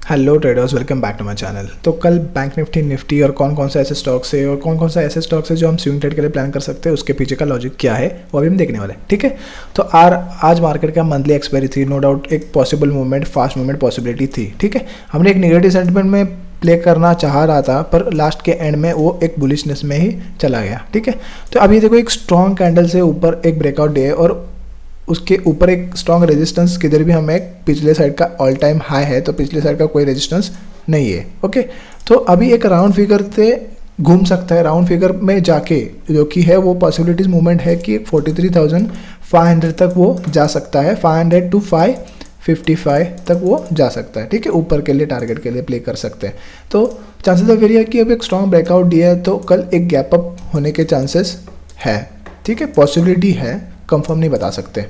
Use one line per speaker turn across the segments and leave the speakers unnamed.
Hello traders, welcome back to my channel. तो कल bank Nifty और कौन कौन सा ऐसे स्टॉक्स है और कौन कौन सा ऐसे स्टॉक्स है जो हम स्विंग ट्रेड के लिए प्लान कर सकते हैं, उसके पीछे का लॉजिक क्या है वो अभी हम देखने वाले हैं। ठीक है, तो आज मार्केट का मंथली एक्सपायरी थी। नो डाउट एक possible movement, fast movement possibility थी। ठीक है, हमने एक नेगेटिव सेंटिमेंट में प्ले करना चाह रहा था, पर लास्ट के एंड में वो एक बुलिशनेस में ही चला गया। ठीक है, तो अभी देखो एक स्ट्रॉन्ग कैंडल से ऊपर एक ब्रेकआउट डे है और उसके ऊपर एक स्ट्रॉन्ग रेजिस्टेंस किधर भी हमें पिछले साइड का ऑल टाइम हाई है, तो पिछले साइड का कोई रेजिस्टेंस नहीं है। ओके, तो अभी एक राउंड फिगर से घूम सकता है। राउंड फिगर में जाके जो कि है वो पॉसिबिलिटीज मूवमेंट है कि 43,500 तक वो जा सकता है, 500 to 555 तक वो जा सकता है। ठीक है, ऊपर के लिए टारगेट के लिए प्ले कर सकते हैं। तो चांसेस ऑफ वेरी है कि अब एक स्ट्रॉन्ग ब्रेकआउट दिया है तो कल एक गैप अप होने के चांसेस है। ठीक है, पॉसिबिलिटी है, कंफर्म नहीं बता सकते।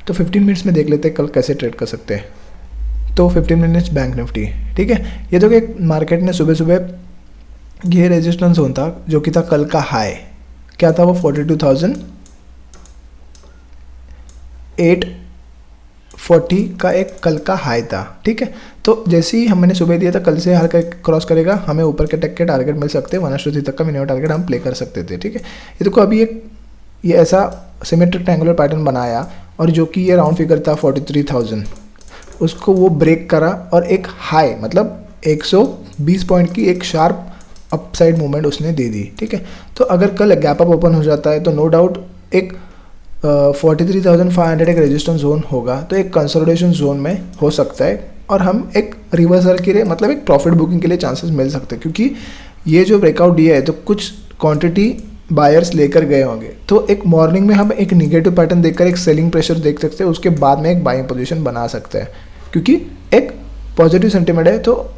तो 15 मिनट्स में देख लेते हैं कल कैसे ट्रेड कर सकते हैं। तो 15 मिनट्स बैंक निफ्टी। ठीक है, ये तो कि मार्केट ने सुबह सुबह ये रेजिस्टेंस जोन था जो कि था कल का हाई, क्या था वो 42,840 का एक कल का हाई था। ठीक है, तो जैसे ही हमने सुबह दिया था कल से हल्का क्रॉस करेगा, हमें ऊपर के टक के टारगेट मिल सकते हैं। 1:3 तक का मिनिमम टारगेट हम प्ले कर सकते थे। ठीक है, ये देखो अभी ये ऐसा सिमेट्रिक ट्रायंगुलर पैटर्न बनाया और जो कि ये राउंड फिगर था 43,000, उसको वो ब्रेक करा और एक हाई मतलब 120 पॉइंट की एक शार्प अपसाइड मूवमेंट उसने दे दी। ठीक है, तो अगर कल गैप अप ओपन हो जाता है तो नो डाउट एक 43,500 एक रेजिस्टेंस जोन होगा, तो एक कंसोलिडेशन जोन में हो सकता है और हम एक रिवर्सल के लिए मतलब एक प्रॉफिट बुकिंग के लिए चांसेस मिल सकते हैं। क्योंकि ये जो ब्रेकआउट दिया है तो कुछ क्वांटिटी बायर्स लेकर गए होंगे, तो एक मॉर्निंग में हम एक निगेटिव पैटर्न देखकर एक सेलिंग प्रेशर देख सकते हैं, उसके बाद में एक बाइंग पोजीशन बना सकते हैं। क्योंकि एक पॉजिटिव सेंटिमेंट है तो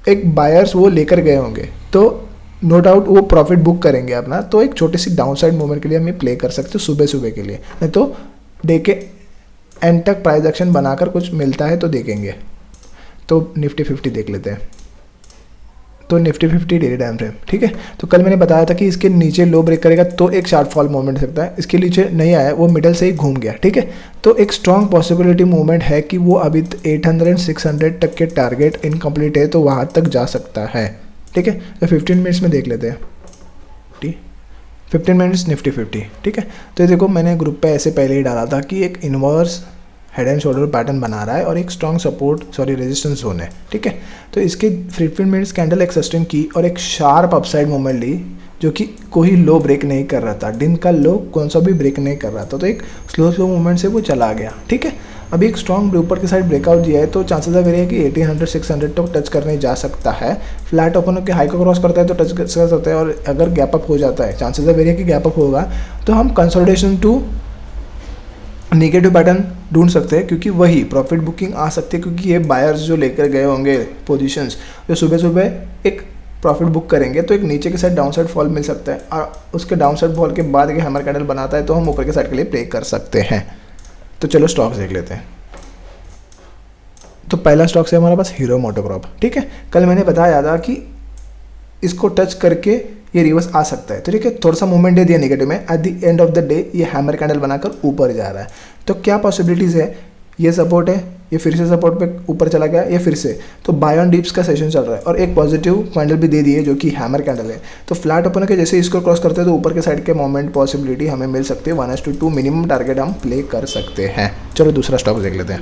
एक बायर्स वो लेकर गए होंगे, तो नो डाउट वो प्रॉफिट बुक करेंगे अपना। तो एक छोटी सी डाउनसाइड मूवमेंट के लिए हम ये प्ले कर सकते हैं सुबह सुबह के लिए, नहीं तो डे के एंड तक प्राइस एक्शन बनाकर कुछ मिलता है तो देखेंगे। तो निफ्टी 50 देख लेते हैं। तो निफ्टी 50 डेली टाइम फ्रेम। ठीक है, तो कल मैंने बताया था कि इसके नीचे लो ब्रेक करेगा तो एक शार्प फॉल मूवमेंट सकता है। इसके नीचे नहीं आया, वो मिडल से ही घूम गया। ठीक है, तो एक स्ट्रॉन्ग पॉसिबिलिटी मूवमेंट है कि वो अभी 800 600 तक के टारगेट इनकम्प्लीट है तो वहाँ तक जा सकता है। ठीक है, तो 15 मिनट्स में देख लेते हैं। 15 मिनट्स निफ्टी 50। ठीक है, तो ये देखो मैंने ग्रुप पे ऐसे पहले ही डाला था कि एक inverse head and shoulder pattern बना रहा है और एक स्ट्रॉन्ग रेजिस्टेंस जोन है। ठीक है, तो इसके 15 मिनट्स कैंडल एक सस्टेन की और एक शार्प अपसाइड मूवमेंट ली जो कि कोई लो ब्रेक नहीं कर रहा था, दिन का लो कौन सा भी ब्रेक नहीं कर रहा था, तो एक स्लो मूवमेंट से वो चला गया। ठीक है, अभी एक स्ट्रॉन्ग ऊपर की साइड ब्रेकआउट दिया है तो चांसेस ऑफ वेरी है कि 1800 600 तक टच करने जा सकता है। फ्लैट ओपन होकर हाई को क्रॉस करता है तो टच कर सकता है, और अगर गैप अप हो जाता है चांसेस ऑफ वेरी है कि गैप अप होगा तो हम कंसोलिडेशन टू नेगेटिव पैटर्न ढूंढ सकते हैं, क्योंकि वही प्रॉफिट बुकिंग आ सकती है। क्योंकि ये बायर्स जो लेकर गए होंगे पोजीशंस, जो सुबह सुबह एक प्रॉफिट बुक करेंगे तो एक नीचे के साइड डाउन साइड फॉल मिल सकता है, और उसके डाउन साइड फॉल के बाद एक हैमर कैंडल बनाता है तो हम ऊपर के साइड के लिए प्ले कर सकते हैं। तो चलो स्टॉक्स देख लेते हैं। तो पहला स्टॉक है हमारे पास हीरो मोटोकॉर्प। ठीक है, कल मैंने बताया था कि इसको टच करके ये रिवर्स आ सकता है। तो ठीक है, थोड़ा सा मूवमेंट दे दिया नेगेटिव में, at the end of the day ये हैमर कैंडल बनाकर ऊपर जा रहा है। तो क्या पॉसिबिलिटीज़ है, ये सपोर्ट है, ये फिर से सपोर्ट पे ऊपर चला गया, ये फिर से, तो बाय ऑन डिप्स का सेशन चल रहा है और एक पॉजिटिव कैंडल भी दे दी है जो कि हैमर कैंडल है। तो फ्लैट ओपन के जैसे इसको क्रॉस करते हैं तो ऊपर के साइड के मोमेंट पॉसिबिलिटी हमें मिल सकती है। 1:2 मिनिमम टारगेट हम प्ले कर सकते हैं। चलो दूसरा स्टॉक देख लेते हैं।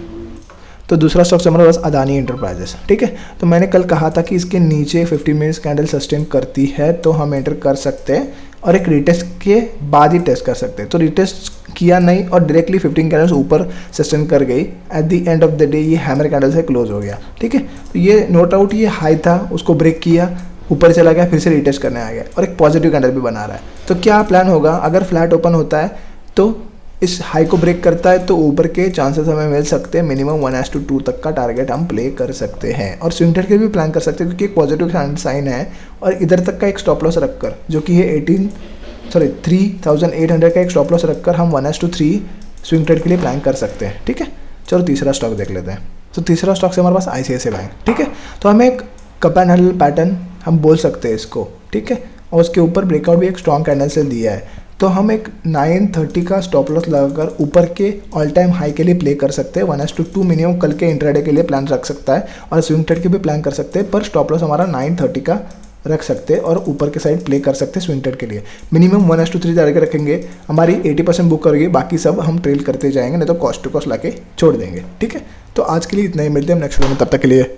तो दूसरा स्टॉक से हमारे पास अदानी एंटरप्राइजेस। ठीक है, तो मैंने कल कहा था कि इसके नीचे 50 मिनट्स कैंडल सस्टेन करती है तो हम एंटर कर सकते हैं और एक रिटेस्ट के बाद ही टेस्ट कर सकते हैं। तो रिटेस्ट किया नहीं और डायरेक्टली 15 कैंडल्स ऊपर सस्टेन कर गई। At the end of the day ये हैमर कैंडल से क्लोज हो गया। ठीक है, तो ये नोट आउट ये हाई था, उसको ब्रेक किया, ऊपर चला गया, फिर से रिटेस्ट करने आ गया और एक पॉजिटिव कैंडल भी बना रहा है। तो क्या प्लान होगा, अगर फ्लैट ओपन होता है तो इस हाई को ब्रेक करता है तो ऊपर के चांसेस हमें मिल सकते हैं। मिनिमम 1:2 तक का टारगेट हम प्ले कर सकते हैं और स्विंग ट्रेड के भी प्लान कर सकते हैं, क्योंकि एक पॉजिटिव साइन है और इधर तक का एक स्टॉप लॉस रखकर जो कि है 3,800 का एक स्टॉप लॉस रखकर हम 1:3 स्विंग ट्रेड के लिए प्लान कर सकते हैं। ठीक है, चलो तीसरा स्टॉक देख लेते हैं। तो तीसरा स्टॉक से हमारे पास ICICI बैंक। ठीक है, तो हमें एक कप एंड हैंडल पैटर्न हम बोल सकते हैं इसको। ठीक है, और उसके ऊपर ब्रेकआउट भी एक स्ट्रॉन्ग कैंडल से दिया है। तो हम एक 930 का स्टॉप लॉस लगाकर ऊपर के ऑल टाइम हाई के लिए प्ले कर सकते हैं। 1:2 मिनिमम कल के इंट्राडे के लिए प्लान रख सकता है और स्विंग ट्रेड के भी प्लान कर सकते हैं, पर स्टॉप लॉस हमारा 930 का रख सकते हैं और ऊपर के साइड प्ले कर सकते हैं स्विंग ट्रेड के लिए। मिनिमम 1:3 टारगेट रखेंगे, हमारी 80% बुक करेंगे, बाकी सब हम ट्रेल करते जाएंगे, नहीं तो कॉस्ट टू कॉस्ट लाके छोड़ देंगे। ठीक है, तो आज के लिए इतना ही, मिलते हैं नेक्स्ट वीडियो में, तब तक के लिए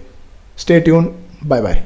स्टे ट्यून, बाय बाय।